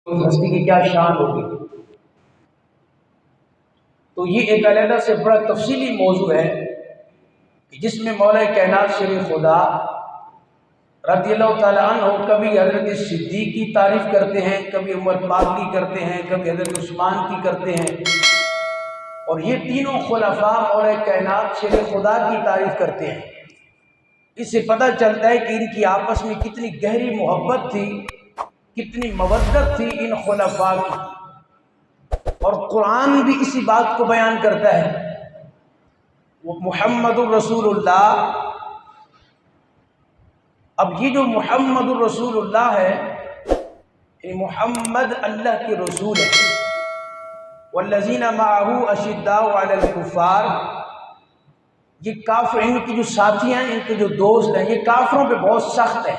उस हस्ती की क्या शान होगी। तो ये एक अलहदा से बड़ा तफसीली मौजू है कि जिसमें मौला कायनात शेर खुदा रज़ियल्लाहु ताला अन्हु कभी हज़रत सिद्दीक़ की तारीफ़ करते हैं, कभी उमर पाक की करते हैं, कभी हज़रत उस्मान की करते हैं। और ये तीनों खुलफा मौला कायनात शेर खुदा की तारीफ़ करते हैं। इससे पता चलता है कि इनकी आपस में कितनी गहरी मोहब्बत थी, कितनी मवद्दत थी इन खुलफा की। और कुरान भी इसी बात को बयान करता है। वो मुहम्मदुर रसूलुल्लाह, अब ये जो मुहम्मदुर रसूलुल्लाह है, ये मुहम्मद अल्लाह के रसूल है। वल्लज़ीना माअहू अशिद्दाउ अलल कुफ़ार, ये काफिर, इनकी जो साथी हैं, इनके जो दोस्त हैं, ये काफिरों पे बहुत सख्त है।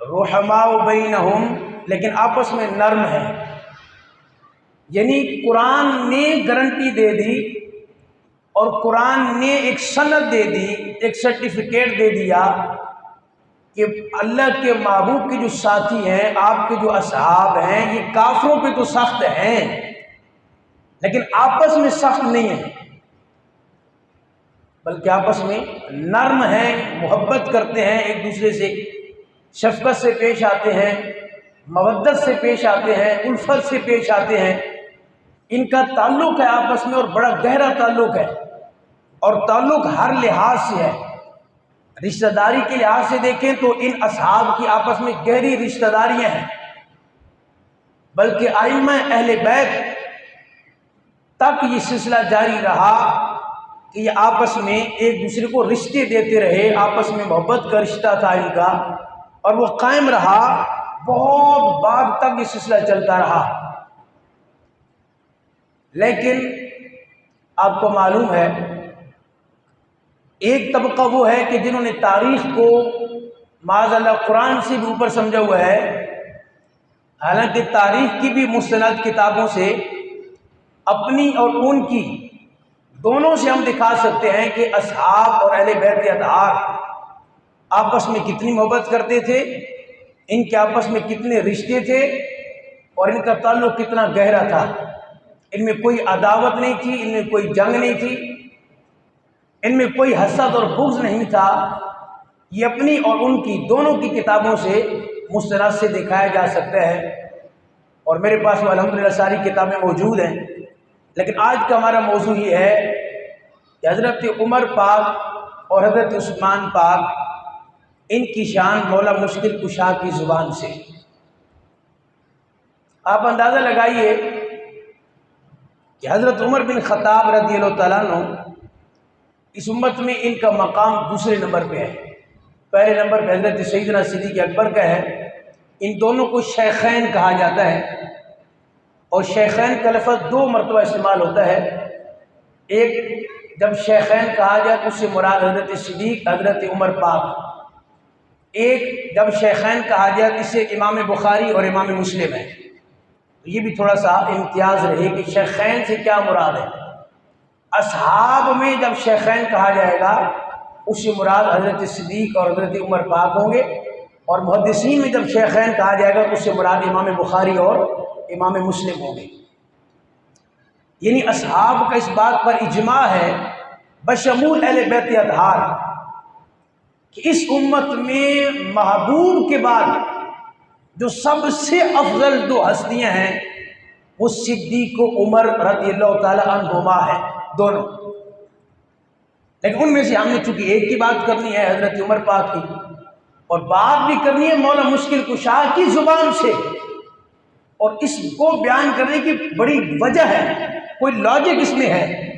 रुहमाउ बैनहुम, लेकिन आपस में नर्म है। यानी कुरान ने गारंटी दे दी और कुरान ने एक सनद दे दी, एक सर्टिफिकेट दे दिया कि अल्लाह के महबूब के जो साथी हैं, आपके जो असहाब हैं, ये काफिरों पे तो सख्त हैं लेकिन आपस में सख्त नहीं है, बल्कि आपस में नर्म हैं, मोहब्बत करते हैं, एक दूसरे से शफकत से पेश आते हैं, मवद्दत से पेश आते हैं, उल्फत से पेश आते हैं। इनका ताल्लुक है आपस में और बड़ा गहरा ताल्लुक है। और ताल्लुक हर लिहाज से है। रिश्तेदारी के लिहाज से देखें तो इन असहाब की आपस में गहरी रिश्तेदारियां हैं, बल्कि आइम्मा अहले बैत तक ये सिलसिला जारी रहा कि ये आपस में एक दूसरे को रिश्ते देते रहे, आपस में मोहब्बत का रिश्ता था इनका और वो कायम रहा, बहुत बाद तक ये सिलसिला चलता रहा। लेकिन आपको मालूम है, एक तबका वो है कि जिन्होंने तारीख को माज़अल्लाह कुरान से भी ऊपर समझा हुआ है। हालांकि तारीख की भी मुस्तनद किताबों से, अपनी और उनकी दोनों से हम दिखा सकते हैं कि असहाब और अहले बैत अतहार आपस में कितनी मोहब्बत करते थे, इनके आपस में कितने रिश्ते थे और इनका ताल्लुक कितना गहरा था। इनमें कोई अदावत नहीं थी, इनमें कोई जंग नहीं थी, इनमें कोई हसद और बुग़्ज़ नहीं था। ये अपनी और उनकी दोनों की किताबों से मुस्तनद से दिखाया जा सकता है। और मेरे पास वो अल्हम्दुलिल्लाह सारी किताबें मौजूद हैं। लेकिन आज का हमारा मौजू ये है कि हज़रत उमर पाक और हज़रत उस्मान पाक, इनकी शान मौला मुश्किल कुशा की ज़ुबान से। आप अंदाज़ा लगाइए कि हज़रत उमर बिन ख़त्ताब रज़ियल्लाहु ताला अन्हु, इस उम्मत में इनका मकाम दूसरे नंबर पे है। पहले नंबर पे हज़रत सैयदना सिद्दीक़ अकबर का है। इन दोनों को शेखैन कहा जाता है और शेखैन का लफ़्ज़ दो मरतबा इस्तेमाल होता है। एक जब शेखैन कहा जाए तो उससे मुराद हज़रत सिद्दीक़, हज़रत उमर पाक। एक जब शेखैन कहा जाए तो इससे इमाम बुखारी और इमाम मुस्लिम है। तो ये भी थोड़ा सा इम्तियाज़ रहे कि शेखैन से क्या मुराद है। असहाब में जब शेखैन कहा जाएगा उससे मुराद हज़रत सिद्दीक़ और हज़रत उमर पाक होंगे, और मुहद्दिसीन में जब शेखैन कहा जाएगा तो उससे मुराद इमाम बुखारी और इमाम मुस्लिम होंगे। यानी असहाब का इस बात पर इजमा है बशमूल अहले बैत अतहार कि इस उम्मत में महबूब के बाद जो सबसे अफजल दो हस्तियां हैं वो सिद्दीक़ और उमर रज़ियल्लाहु ताला अन्हुमा है, दोनों। लेकिन उनमें से हमने चूंकि एक की बात करनी है हज़रत उमर पाक की, और बात भी करनी है मौला मुश्किल कुशा की ज़ुबान से, और इसको बयान करने की बड़ी वजह है, कोई लॉजिक इसमें है।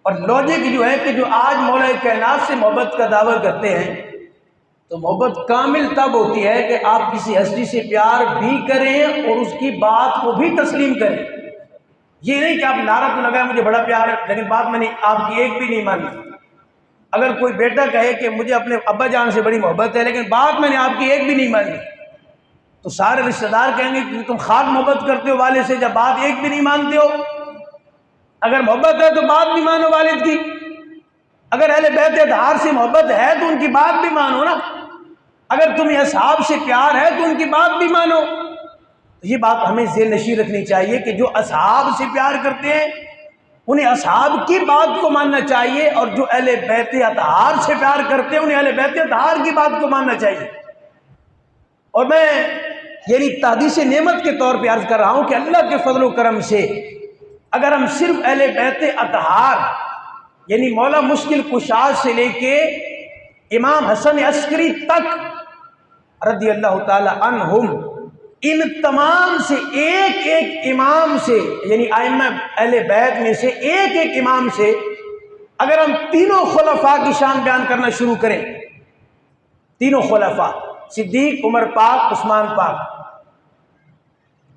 और लॉजिक जो है कि जो आज मौला कायनात से मोहब्बत का दावा करते हैं, तो मोहब्बत कामिल तब होती है कि आप किसी हस्ती से प्यार भी करें और उसकी बात को भी तस्लीम करें। ये नहीं कि आप नारा तो लगाए मुझे बड़ा प्यार है लेकिन बात मैंने आपकी एक भी नहीं मानी। अगर कोई बेटा कहे कि मुझे अपने अब्बा जान से बड़ी मोहब्बत है लेकिन बात मैंने आपकी एक भी नहीं मानी, तो सारे रिश्तेदार कहेंगे कि तुम खाक मोहब्बत करते हो वाले से जब बात एक भी नहीं मानते हो। अगर मोहब्बत है तो बात भी मानो वालिद की। अगर अहले बैत अतहार से मोहब्बत है तो उनकी बात भी मानो ना। अगर तुम्हें असहाब से प्यार है तो उनकी बात भी मानो। ये बात हमें ज़हन नशीं रखनी चाहिए कि जो असहाब से प्यार करते हैं उन्हें असहाब की बात को मानना चाहिए, और जो अहले बैत अतहार से प्यार करते हैं उन्हें अहले बैत अतहार की बात को मानना चाहिए। और मैं यानी तहदीस नेमत के तौर पर अर्ज कर रहा हूँ कि अल्लाह के फजल व करम से अगर हम सिर्फ अहले बैत अतहार यानी मौला मुश्किल कुशाद से लेके इमाम हसन अस्करी तक रज़ी अल्लाह ताला अन्हुम, इन तमाम से एक एक इमाम से यानी आइम्मा अहले बैत में से एक एक इमाम से अगर हम तीनों खुलफा की शान बयान करना शुरू करें, तीनों खुलफा सिद्दीक, उमर पाक, उस्मान पाक,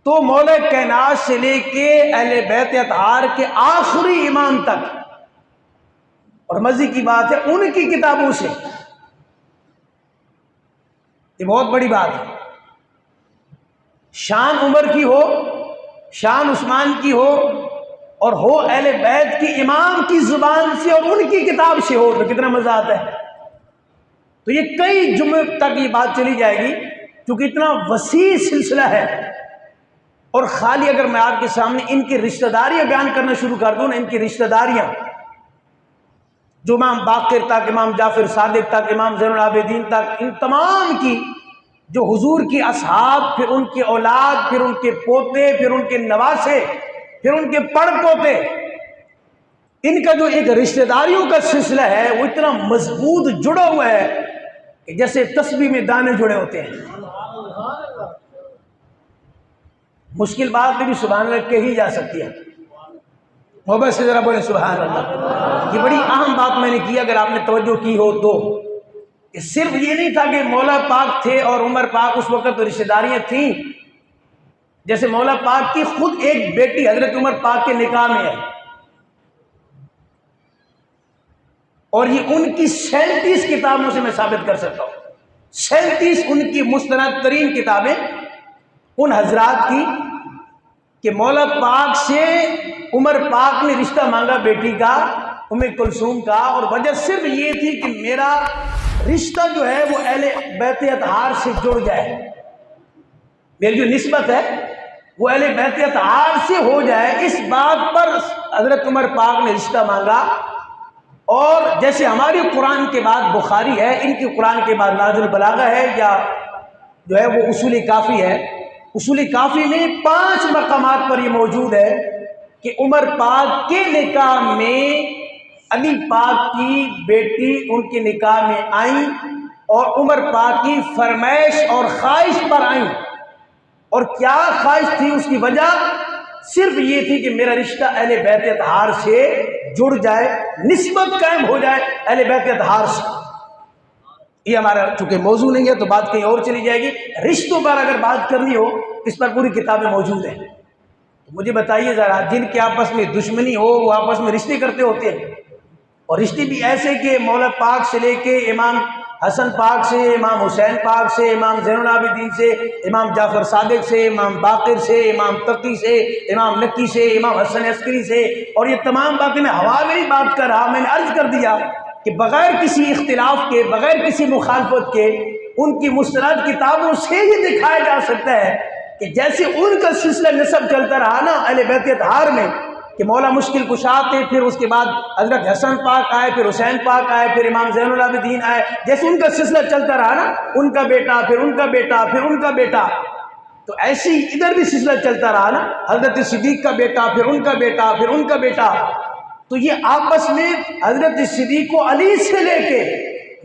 तो मौला कैनात से लेके अहले बैत अतहार के आखिरी इमाम तक, और मज़े की बात है उनकी किताबों से, ये बहुत बड़ी बात है। शान उमर की हो, शान उस्मान की हो, और हो अहले बैत की इमाम की जुबान से और उनकी किताब से हो, तो कितना मजा आता है। तो ये कई जुम्मे तक ये बात चली जाएगी क्योंकि इतना वसी सिलसिला है। और खाली अगर मैं आपके सामने इनकी रिश्तेदारियां बयान करना शुरू कर दूं ना, इनकी रिश्तेदारियां जो इमाम बाक़िर तक, इमाम जाफर सादिक तक, इमाम ज़ैनुल आबिदीन तक, इन तमाम की जो हुजूर की असहाब, फिर उनके औलाद, फिर उनके पोते, फिर उनके नवासे, फिर उनके पड़पोते, इनका जो एक रिश्तेदारियों का सिलसिला है वो इतना मजबूत जुड़ा हुआ है कि जैसे तस्बीह में दाने जुड़े होते हैं। मुश्किल बात में भी सुभान अल्लाह कही जा सकती है। मोहब्बत से जरा बोले सुभान अल्लाह। ये बड़ी अहम बात मैंने की, अगर आपने तवज्जो की हो तो। सिर्फ ये नहीं था कि मौला पाक थे और उमर पाक उस वक्त तो रिश्तेदारियां थीं, जैसे मौला पाक की खुद एक बेटी हजरत उमर पाक के निकाह में है, और ये उनकी 37 किताबों से मैं साबित कर सकता हूं। 37 उनकी मुस्तनद तरीन किताबें उन हजरात की कि मौला पाक से उमर पाक ने रिश्ता मांगा बेटी का, उम्मे कुलसूम का, और वजह सिर्फ ये थी कि मेरा रिश्ता जो है वो अहले बैत अतहार से जुड़ जाए, मेरी जो निस्बत है वो अहले बैत अतहार से हो जाए। इस बात पर हजरत उमर पाक ने रिश्ता मांगा। और जैसे हमारी कुरान के बाद बुखारी है, इनकी कुरान के बाद नाजुल बलागा है, या जो है वो उसूल काफ़ी है। उसूल काफ़ी में 5 मकामात पर ये मौजूद है कि उमर पाक के निकाह में अली पाक की बेटी उनके निकाह में आई, और उमर पाक की फरमाइश और ख्वाहिश पर आई। और क्या ख्वाहिश थी, उसकी वजह सिर्फ ये थी कि मेरा रिश्ता अहले बैत अतहार से जुड़ जाए, निस्बत कायम हो जाए अहले बैत अतहार से। ये हमारा चूंकि मौजू नहीं है तो बात कहीं और चली जाएगी। रिश्तों पर अगर बात करनी हो, इस पर पूरी किताबें मौजूद हैं। तो मुझे बताइए ज़रा, जिनके आपस में दुश्मनी हो वो आपस में रिश्ते करते होते हैं, और रिश्ते भी ऐसे कि मौला पाक से लेके इमाम हसन पाक से, इमाम हुसैन पाक से, इमाम ज़ैनुल आबिदीन से, इमाम जाफर सादिक से, इमाम बाक़िर से, इमाम तकी से, इमाम नक्की से, इमाम हसन अस्करी से, और ये तमाम बातें मैं हवा में ही बात कर रहा। मैंने अर्ज कर दिया कि बग़ैर किसी इख्तिलाफ के, बग़ैर किसी मुखालफत के उनकी मुस्तनद किताबों से ही दिखाया जा सकता है कि जैसे उनका सिलसिला नसब चलता रहा ना अहले बैत अतहार में, कि मौला मुश्किल कुशा थे, फिर उसके बाद हजरत हसन पाक आए, फिर हुसैन पाक आए, फिर इमाम ज़ैनुल आबिदीन आए, जैसे उनका सिलसिला चलता रहा ना, उनका बेटा, फिर उनका बेटा, फिर उनका बेटा, तो ऐसे ही इधर भी सिलसिला चलता रहा ना, हजरत सिद्दीक का बेटा, फिर उनका बेटा, फिर उनका बेटा। तो ये आपस में हजरत सिद्दीक को अली से लेके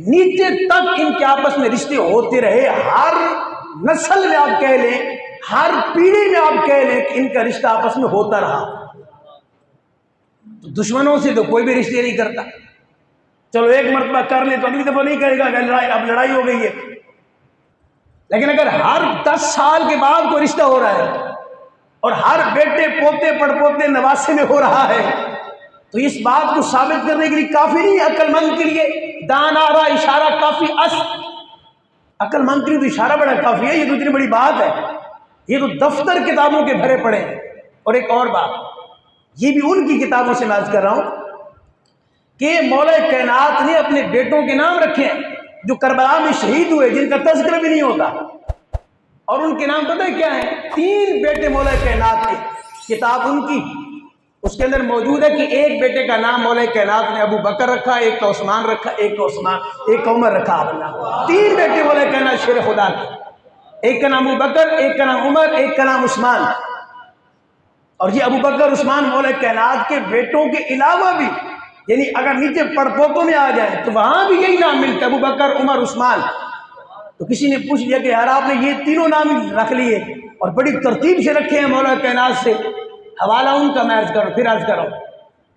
नीचे तक इनके आपस में रिश्ते होते रहे। हर नस्ल में आप कह लें, हर पीढ़ी में आप कह लें कि इनका रिश्ता आपस में होता रहा। तो दुश्मनों से तो कोई भी रिश्ते नहीं करता, चलो एक मरतबा कर ले तो अगली दफा नहीं करेगा, अब लड़ाई हो गई है। लेकिन अगर हर 10 साल के बाद कोई रिश्ता हो रहा है और हर बेटे पोते पड़पोते नवासे में हो रहा है, तो इस बात को साबित करने के लिए काफी नहीं, अक्लमंद के लिए दानारा इशारा काफी। अक्लमंद के लिए तो इशारा बड़ा काफी है। ये तो इतनी बड़ी बात है, ये तो दफ्तर किताबों के भरे पड़े हैं। और एक और बात, ये भी उनकी किताबों से मैं अर्ज कर रहा हूं कि मौला कायनात ने अपने बेटों के नाम रखे हैं जो करबला में शहीद हुए, जिनका तज़किरा भी नहीं होता, और उनके नाम पता है क्या है? 3 बेटे मौला कायनात थे, किताब उनकी उसके अंदर मौजूद है कि एक बेटे का नाम मौला कायनात ने अबू बकर रखा, एक का उस्मान रखा, एक का उमर रखा। 3 बेटे मौला कायनात शेर खुदा के, एक का नाम अबू बकर, एक का नाम उमर, एक का नाम उस्मान। और ये अबू बकर उस्मान मौला कायनात के बेटों के अलावा भी, यानी अगर नीचे पड़पोतों में आ जाए तो वहां भी यही नाम मिलता है, अबू बकर, उमर, उस्मान। तो किसी ने पूछ लिया कि यार आपने ये तीनों नाम रख लिए और बड़ी तरतीब से रखे हैं मौला कायनात से, हवाला उनका मैं अर्ज करूँ, फिर अर्ज करूँ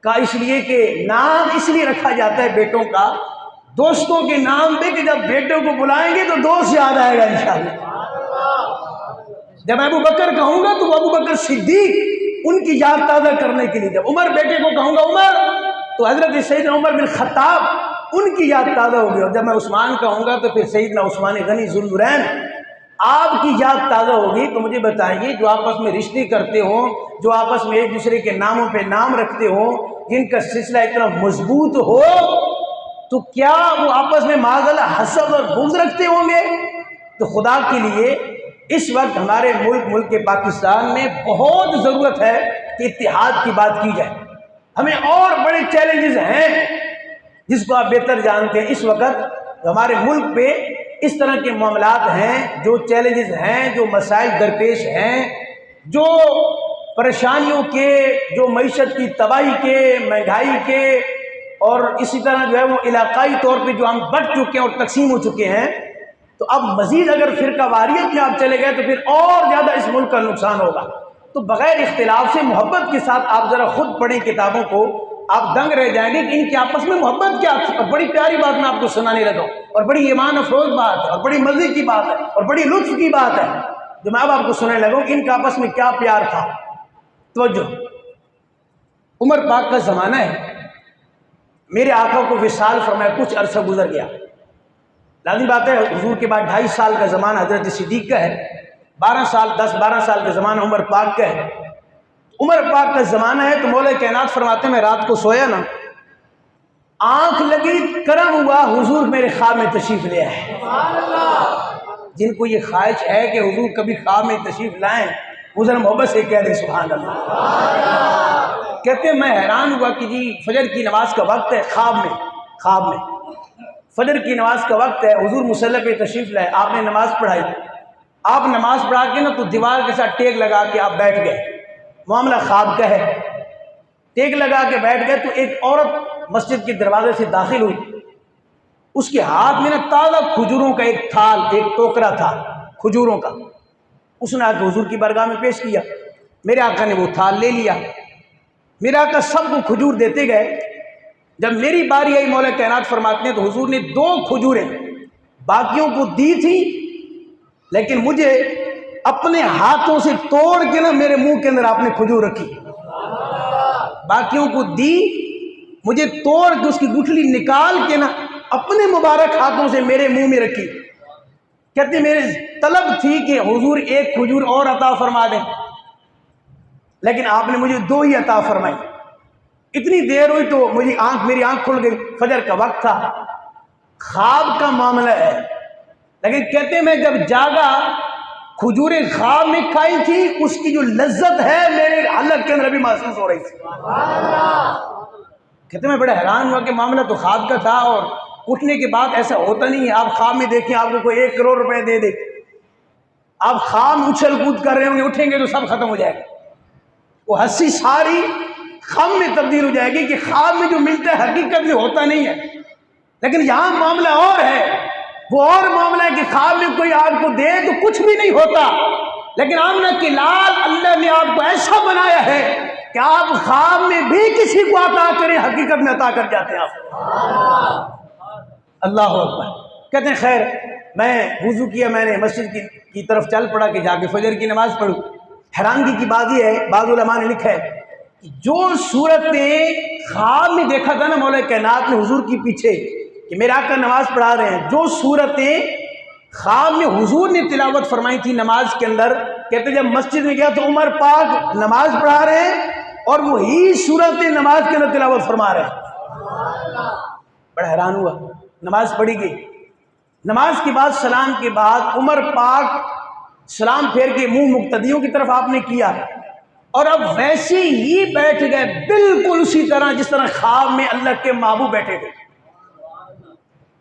का इसलिए कि नाम इसलिए रखा जाता है बेटों का दोस्तों के नाम पे कि जब बेटों को बुलाएंगे तो दोस्त याद आएगा इंशाअल्लाह। जब मैं अबू बकर कहूंगा तो अबू बकर सिद्दीक उनकी याद ताज़ा करने के लिए, जब उमर बेटे को कहूंगा उमर तो हजरत सैयदना उमर बिन खत्ताब उनकी याद ताज़ा होगी, और जब मैं उस्मान कहूंगा तो फिर सैयदना उस्मान गनी ज़ुल्नुरैन आपकी याद ताज़ा होगी। तो मुझे बताइए, जो आपस में रिश्ते करते हो, जो आपस में एक दूसरे के नामों पे नाम रखते हो, जिनका सिलसिला इतना मजबूत हो, तो क्या वो आपस में माज़अल्लाह हसद और बुग़्ज़ रखते होंगे? तो खुदा के लिए इस वक्त हमारे मुल्क के पाकिस्तान में बहुत ज़रूरत है कि इत्तिहाद की बात की जाए। हमें और बड़े चैलेंजेस हैं जिसको आप बेहतर जानते हैं। इस वक्त हमारे मुल्क पे इस तरह के मामलात हैं, जो चैलेंजेस हैं, जो मसाइल दरपेश हैं, जो परेशानियों के, जो मईशत की तबाही के, महंगाई के, और इसी तरह जो है वो इलाकाई तौर पे जो हम बट चुके हैं और तकसीम हो चुके हैं। तो अब मजीद अगर फिरका वारियत में आप चले गए तो फिर और ज़्यादा इस मुल्क का नुकसान होगा। तो बग़ैर इख्तिलाफ से मोहब्बत के साथ आप ज़रा खुद पढ़ें किताबों को, आप दंग रह जाएंगे कि इनके आपस में मोहब्बत क्या थी। और बड़ी प्यारी बात मैं आपको सुनाने लगा हूँ, और बड़ी ईमान अफरोज बात है, और बड़ी मज़े की बात है, और बड़ी लुत्फ़ की बात है जो मैं अब आपको सुनाने लगा हूँ। इनके आपस में क्या प्यार था। तवज्जो, उमर पाक का ज़माना है, मेरे आका को विसाल फरमाया, कुछ अरसा गुजर गया। लाज़िम बात है, हुजूर के बाद 2.5 साल का ज़माना हज़रत सिद्दीक़ का है, 10-12 साल का ज़माना उमर पाक का है। उमर पाक का ज़माना है तो मौला कायनात फरमाते, मैं रात को सोया ना, आंख लगी, करम हुआ, हुजूर मेरे ख्वाब में तशरीफ़ ले आए। जिनको ये ख्वाहिश है कि हुजूर कभी ख्वाब में तशरीफ़ लाएं, वो ज़रा मोहब्बत से कह दे सुभान अल्लाह। कहते हैं मैं हैरान हुआ कि जी फजर की नमाज का वक्त है, ख्वाब में फजर की नमाज का वक्त है, हुजूर मुसल्ला पे तशरीफ़ लाए, आपने नमाज पढ़ाई, आप नमाज पढ़ा के ना तो दीवार के साथ टेक लगा के आप बैठ गए, मामला ख्वाब का है। टेक लगा के बैठ गए तो एक औरत मस्जिद के दरवाजे से दाखिल हुई, उसके हाथ में ना ताज़ा खजूरों का एक थाल, एक टोकरा था खजूरों का। उसने आके हुजूर की बारगाह में पेश किया। मेरे आका ने वो थाल ले लिया, मेरे आका सबको खजूर देते गए। जब मेरी बारी आई, मौला कायनात फरमाते हैं, तो हुजूर ने 2 खजूरें बाकियों को दी थी, लेकिन मुझे अपने हाथों से तोड़ के ना मेरे मुंह के अंदर आपने खजूर रखी। बाकियों को दी, मुझे तोड़ के उसकी गुठली निकाल के ना अपने मुबारक हाथों से मेरे मुंह में रखी। कहते मेरे तलब थी कि हुजूर एक खजूर और अता फरमा दें, लेकिन आपने मुझे 2 ही अता फरमाई। इतनी देर हुई तो मेरी आंख खुल गई, फजर का वक्त था, ख्वाब का मामला है। लेकिन कहते मैं जब जागा, खजूरें ख्वाब में खाई थी, उसकी जो लज्जत है मेरे हलक के अंदर भी महसूस हो रही थी। कहते मैं बड़ा हैरान हुआ कि मामला तो ख्वाब का था, और उठने के बाद ऐसा होता नहीं है। आप ख्वाब में देखें आपको कोई 1 करोड़ रुपए दे दे, आप ख्वाब में उछल कूद कर रहे होंगे, उठेंगे तो सब खत्म हो जाएगा। वो हंसी सारी ख्वाब में तब्दील हो जाएगी कि ख्वाब में जो मिलता है हकीकत में होता नहीं है। लेकिन यहाँ मामला और है, वो और मामला है कि ख्वाब में कोई आपको दे तो कुछ भी नहीं होता, लेकिन आमना के लाल अल्लाह ने आपको ऐसा बनाया है कि आप ख्वाब में भी किसी को अता करें, हकीकत में अता कर जाते हैं आप। अल्लाह अकबर। कहते हैं खैर मैं वुजू किया, मैंने मस्जिद की तरफ चल पड़ा कि जाके फजर की नमाज पढ़ूं। हैरानगी की बात यह है, बाज़ उलमा ने लिखा है कि जो सूरत ख्वाब में देखा था ना मौला कायनात ने हुजूर की पीछे कि मेरे आका नमाज पढ़ा रहे हैं, जो सूरतें ख्वाब में हुजूर ने तिलावत फरमाई थी नमाज के अंदर, कहते जब मस्जिद में गया तो उमर पाक नमाज पढ़ा रहे हैं और वही सूरतें नमाज के अंदर तिलावत फरमा रहे हैं। बड़ा हैरान हुआ। नमाज पढ़ी गई, नमाज के बाद सलाम के बाद उमर पाक सलाम फेर के मुंह मुक्तदियों की तरफ आपने किया, और अब वैसे ही बैठ गए बिल्कुल उसी तरह जिस तरह ख्वाब में अल्लाह के महबूब बैठे थे,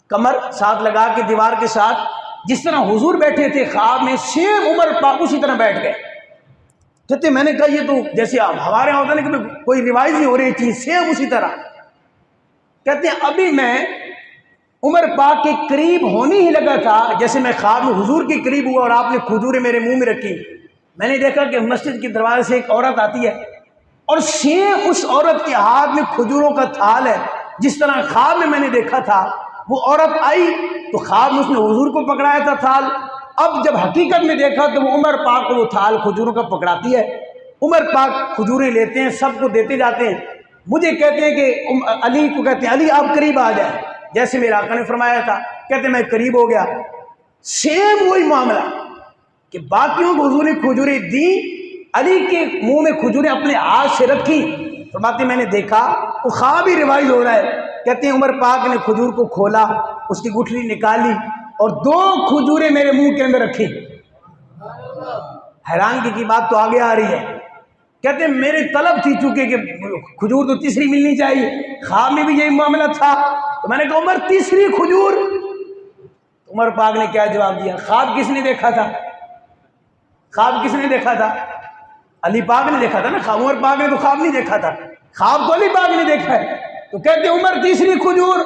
कमर साथ लगा के दीवार के साथ, जिस तरह हुजूर बैठे थे ख्वाब में, सेम उमर पाक उसी तरह बैठ गए। कहते मैंने कहा ये तो जैसे हमारे यहाँ होता ना कि कोई रिवाइज ही हो रही चीज, सेम उसी तरह। कहते हैं अभी मैं उमर पाक के करीब होने ही लगा था, जैसे मैं ख्वाब में हुजूर के करीब हुआ और आपने खजूरें मेरे मुंह में रखी, मैंने देखा कि मस्जिद के दरवाजे से एक औरत आती है और सेम उस औरत के हाथ में खजूरों का थाल है, जिस तरह ख्वाब में मैंने देखा था। वो औरत आई तो ख्वाब में उसने हुजूर को पकड़ाया था थाल, अब जब हकीकत में देखा तो वो उमर पाक को वो थाल खजूरों का पकड़ाती है। उमर पाक खजूरें लेते हैं, सबको देते जाते हैं। मुझे कहते हैं कि अली को कहते हैं अली आप करीब आ जाए, जैसे मेरे आका ने फरमाया था। कहते मैं करीब हो गया, सेम वही मामला कि बाकियों को हुजूर ने खजूरें दी, अली के मुंह में खजूरें अपने हाथ से रखी। फरमाते मैंने देखा वो ख्वाब ही रिवाइज हो रहा है। कहते हैं उमर पाक ने खजूर को खोला, उसकी गुठली निकाली और 2 खजूरें मेरे मुंह के अंदर रखी। हैरानगी की बात तो आगे आ रही है। कहते हैं मेरी तलब थी चूंकि कि खजूर तो तीसरी मिलनी चाहिए, ख्वाब में भी यही मामला था, तो मैंने कहा उमर तीसरी खजूर। उमर पाक ने क्या जवाब दिया, ख्वाब किसने देखा था? ख्वाब किसने देखा था? अली पाक ने देखा था ना, ख्वाब उमर पाक ने तो ख्वाब नहीं देखा था, ख्वाब तो अली पाक ने देखा है। तो कहते उमर तीसरी खजूर।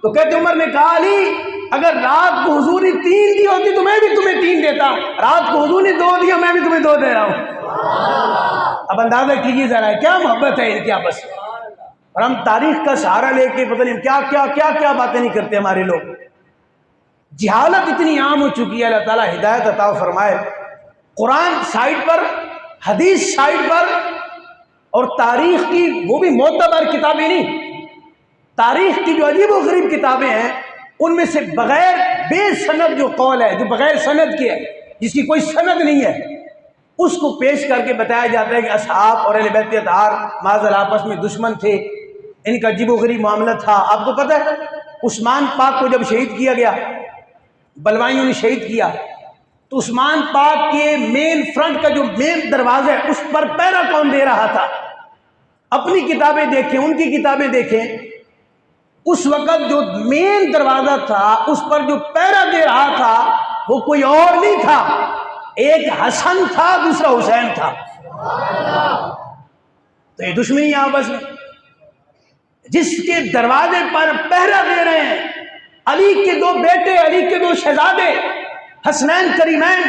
तो कहते उमर ने कहा अली अगर रात को हुजूर ने 3 दी होती तो मैं भी तुम्हें 3 देता, रात को हुजूर ने 2 दिया, मैं भी तुम्हें 2 दे रहा हूं। अब अंदाजा कीजिए जरा क्या मोहब्बत है इनके आपस में। और हम तारीख का सहारा लेके पता नहीं क्या क्या क्या क्या बातें नहीं करते हमारे लोग। जहालत इतनी आम हो चुकी है, अल्लाह ताला हिदायत अता फरमाए। कुरान साइड पर, हदीस साइड पर, और तारीख की वो भी मोतबर किताबें नहीं, तारीख की जो अजीब व गरीब किताबें हैं उनमें से बगैर बेसनद जो कौल है, जो बगैर सनद की है, जिसकी कोई सनद नहीं है, उसको पेश करके बताया जाता है कि असहाब और अहले बैत अतहार माज़ल आपस में दुश्मन थे, इनका अजीब व गरीब मामला था। आपको पता है उस्मान पाक को जब शहीद किया गया, बलवाइयों ने शहीद किया, तो उस्मान पाक के मेन फ्रंट का जो मेन दरवाजा है उस पर पहरा कौन दे रहा था? अपनी किताबें देखें, उनकी किताबें देखें, उस वक्त जो मेन दरवाजा था उस पर जो पहरा दे रहा था वो कोई और नहीं था, एक हसन था, दूसरा हुसैन था। तो ये दुश्मनी आपस में, जिसके दरवाजे पर पहरा दे रहे हैं अली के 2 बेटे, अली के 2 शहजादे हसनैन करीमैन,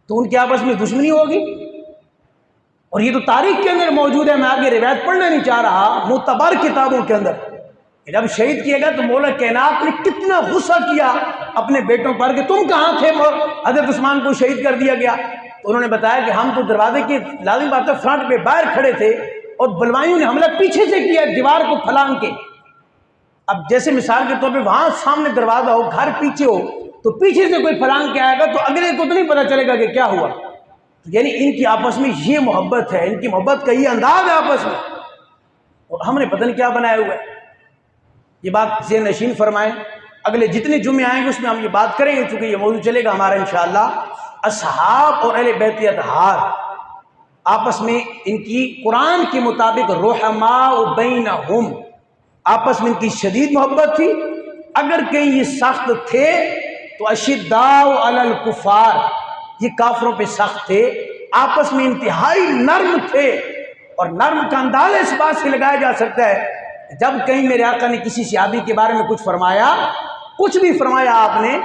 तो उनके आपस में दुश्मनी होगी। और ये तो तारीख के अंदर मौजूद है, मैं आगे रिवायत पढ़ना नहीं चाह रहा, मुतबर किताबों के अंदर। जब शहीद किया गया तो मौला कायनात ने कितना गुस्सा किया अपने बेटों पर कि तुम कहाँ थे, हज़रत उस्मान को शहीद कर दिया गया। तो उन्होंने बताया कि हम तो दरवाजे के लाजिम बात है फ्रंट पे बाहर खड़े थे और बलवाइयों ने हमला पीछे से किया, दीवार को फलांग के। अब जैसे मिसाल के तौर पे वहां सामने दरवाजा हो, घर पीछे हो, तो पीछे से कोई फलांग के आएगा तो अगले को तो नहीं पता चलेगा कि क्या हुआ। तो यानी इनकी आपस में ये मोहब्बत है, इनकी मोहब्बत का ये अंदाज है आपस में, और हमने पता नहीं क्या बनाया हुआ है। ये बात ज़हन नशीन फरमाएं, अगले जितने जुम्मे आएंगे उसमें हम ये बात करेंगे, चूंकि ये मौजूद चलेगा हमारा इंशाअल्लाह। असहाब और अहले बैत अतहार आपस में इनकी कुरान के मुताबिक रुहमा बैनहुम, आपस में इनकी शदीद मोहब्बत थी। अगर कहीं ये सख्त थे तो अशिद्दाउ अलल कुफार, ये काफरों पे सख्त थे, आपस में इंतहाई नर्म थे। और नर्म का अंदाजा इस बात से लगाया जा सकता है, जब कहीं मेरे आका ने किसी सहाबी के बारे में कुछ फरमाया, कुछ भी फरमाया आपने,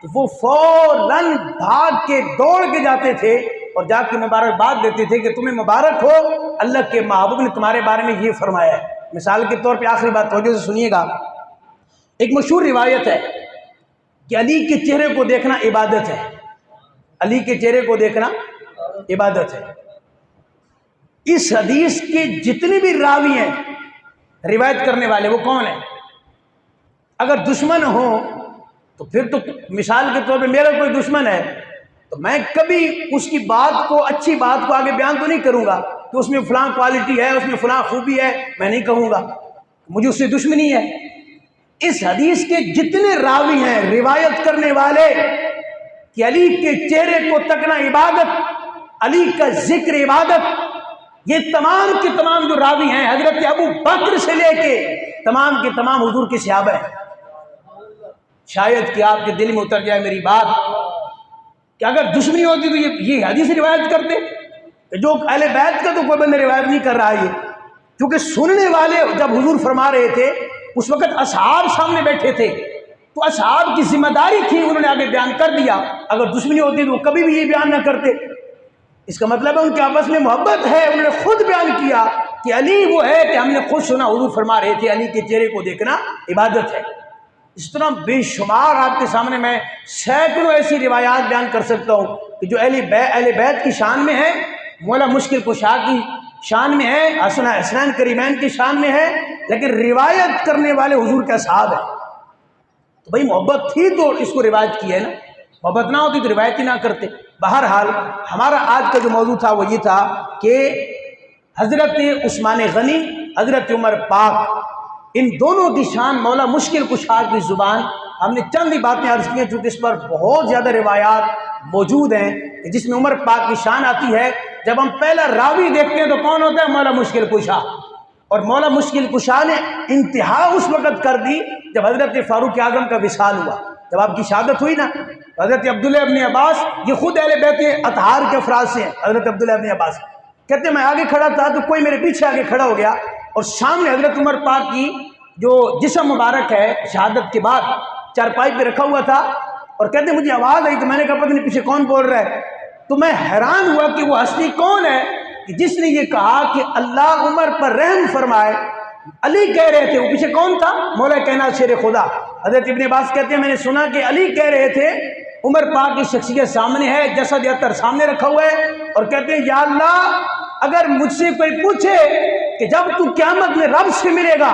तो वो फौरन भाग के दौड़ के जाते थे और जाके मुबारकबाद देते थे कि तुम्हें मुबारक हो, अल्लाह के महबूब ने तुम्हारे बारे में ये फरमाया है। मिसाल के तौर पे आखिरी बात तवज्जो से सुनिएगा, एक मशहूर रिवायत है कि अली के चेहरे को देखना इबादत है, अली के चेहरे को देखना इबादत है। इस हदीस के जितने भी रावी हैं, रिवायत करने वाले, वो कौन है? अगर दुश्मन हो तो फिर तो मिसाल के तौर पे मेरा कोई दुश्मन है तो मैं कभी उसकी बात को, अच्छी बात को आगे बयान तो नहीं करूंगा कि उसमें फलां क्वालिटी है, उसमें फलां खूबी है, मैं नहीं कहूंगा, मुझे उससे दुश्मनी है। इस हदीस के जितने रावी हैं, रिवायत करने वाले, कि अली के चेहरे को तकना इबादत, अली का जिक्र इबादत। ये तमाम के तमाम जो रावी हैं हजरत अबू बकर से लेके तमाम के तमाम हुजूर के सहाबा हैं। शायद कि आपके दिल में उतर जाए मेरी बात कि अगर दुश्मनी होती तो ये हदीस रिवायत करते, जो अहले बैत का तो कोई बंदा रिवायत नहीं कर रहा है ये, क्योंकि सुनने वाले जब हुजूर फरमा रहे थे उस वक्त असहाब सामने बैठे थे, तो असहाब की जिम्मेदारी थी, उन्होंने आगे बयान कर दिया। अगर दुश्मनी होती तो वो कभी भी ये बयान ना करते। इसका मतलब है उनके आपस में मोहब्बत है। उन्होंने खुद बयान किया कि अली वो है कि हमने खुद सुना, हुजूर फरमा रहे थे अली के चेहरे को देखना इबादत है। इस तरह बेशुमार आपके सामने मैं सैकड़ों ऐसी रिवायात बयान कर सकता हूँ कि जो अहले बैत की शान में है, मौला मुश्किल कुशा की शान में है, हसनैन करीमैन की शान में है, लेकिन रिवायत करने वाले हुजूर के असहाब है। तो भाई मोहब्बत थी तो इसको रिवायत की है ना, मोहब्बत ना होती तो रिवायत ही ना करते। बहरहाल हमारा आज का जो मौजू था वो ये था कि हज़रत उस्मान गनी, हज़रत उमर पाक, इन दोनों की शान, मौला मुश्किल कुशा की ज़ुबान, हमने चंद ही बातें अर्ज़ की हैं चूँकि इस पर बहुत ज़्यादा रिवायात मौजूद हैं जिसमें उमर पाक की शान आती है। जब हम पहला रावी देखते हैं तो कौन होता है? मौला मुश्किल कुशा। और मौला मुश्किल कुशा ने इंतहा उस वक़्त कर दी जब हज़रत फ़ारूक आज़म का विसाल हुआ, जब आपकी शहादत हुई ना। हज़रत अब्दुल्लाह इब्न अब्बास, ये खुद अहले बैत अतहार के अफराद से हैं। हज़रत अब्दुल्लाह इब्न अब्बास कहते मैं आगे खड़ा था तो कोई मेरे पीछे आगे खड़ा हो गया और सामने हज़रत उमर पाक की जो जिस्म मुबारक है शहादत के बाद चारपाई पे रखा हुआ था, और कहते मुझे आवाज़ आई तो मैंने कहा पता नहीं पीछे कौन बोल रहा है। तो मैं हैरान हुआ कि वो हस्ती कौन है कि जिसने ये कहा कि अल्लाह उमर पर रहम फरमाए। अली कह रहे थे, वो पीछे कौन था? मौला कहना शेर खुदा। हज़रत इब्न अब्बास कहते हैं मैंने सुना कि अली कह रहे थे उमर पाक की शख्सियत सामने है, जसद अतर सामने रखा हुआ है, और कहते हैं या अल्लाह अगर मुझसे कोई पूछे कि जब तू क़यामत में रब से मिलेगा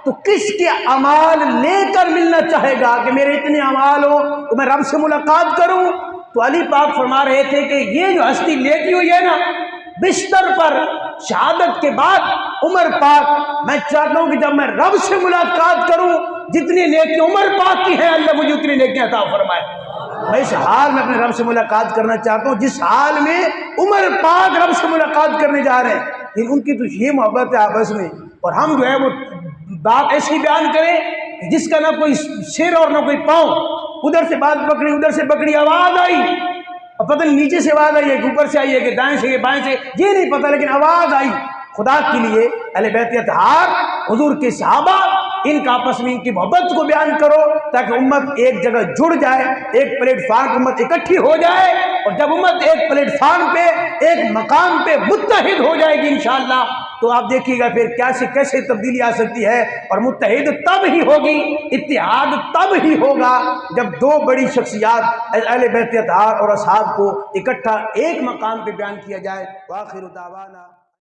तो किसके अमाल लेकर मिलना चाहेगा कि मेरे इतने अमाल हो तो मैं रब से मुलाकात करूं, तो अली पाक फरमा रहे थे कि ये जो हस्ती लेटी हुई है ना बिस्तर पर शहादत के बाद उमर पाक, मैं चाहता हूं कि जब मैं रब से मुलाकात करूं जितनी नेकी उमर पाक की है अल्लाह मुझे उतनी नेकियां अता फरमाए। मैं इस हाल में अपने रब से मुलाकात करना चाहता हूं जिस हाल में उमर पाक रब से मुलाकात करने जा रहे हैं। लेकिन उनकी तो ये मोहब्बत है आपस में, और हम जो है वो बात ऐसी बयान करें जिसका ना कोई सिर और ना कोई पाँव, उधर से बात पकड़ी उधर से पकड़ी, आवाज़ आई और पता नहीं नीचे से आवाज़ आई है कि ऊपर से आई है कि दाएं से बाएं से, ये नहीं पता, लेकिन आवाज़ आई। खुदा के लिए अहले बैत अतहार, हुजूर के सहाबा, इनका आपस में इनकी मोहब्बत को बयान करो ताकि उम्मत एक जगह जुड़ जाए, एक प्लेटफार्म पर उम्मत इकट्ठी हो जाए, और जब उम्मत एक प्लेटफार्म पे एक मकाम पे मुत्तहिद हो जाएगी इंशाअल्लाह, तो आप देखिएगा फिर कैसे तब्दीली आ सकती है। और मुत्तहिद तब ही होगी, इत्तिहाद तब ही होगा जब दो बड़ी शख्सियात अहले बैत अतहार और असहाब को इकट्ठा एक मकाम पे बयान किया जाए। वाखिर दावाना।